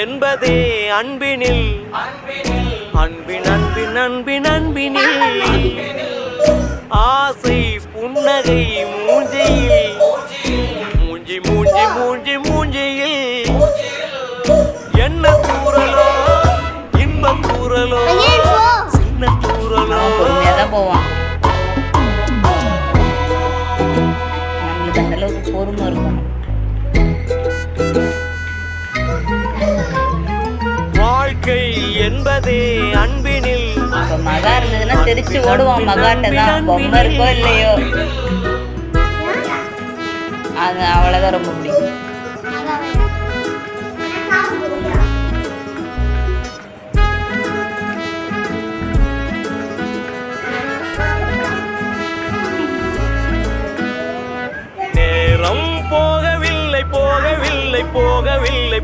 என்பதே அன்பினில் அன்பின் அன்பின் அன்பின் அன்பினில் ஆசை புன்னகை மூஞ்சியில் மூஞ்சி மூஞ்சி மூஞ்சி மூஞ்சியில் என்ன தூரலோ இன்ப தூரலோ சின்ன தூரலோ போவான். நம்மளுக்கு அந்த அளவுக்கு பொறுமை இருக்கணும். வாழ்க்கை என்பதே அன்பினில் இப்ப மகா இருந்ததுன்னா தெரிச்சு ஓடுவான். மகாட்ட தான் பொம்மை இருக்கோ இல்லையோ அது அவ்வளவுதான் ரொம்ப பிடிக்கும். நேரம் போகவில்லை போகவில்லை போகவில்லை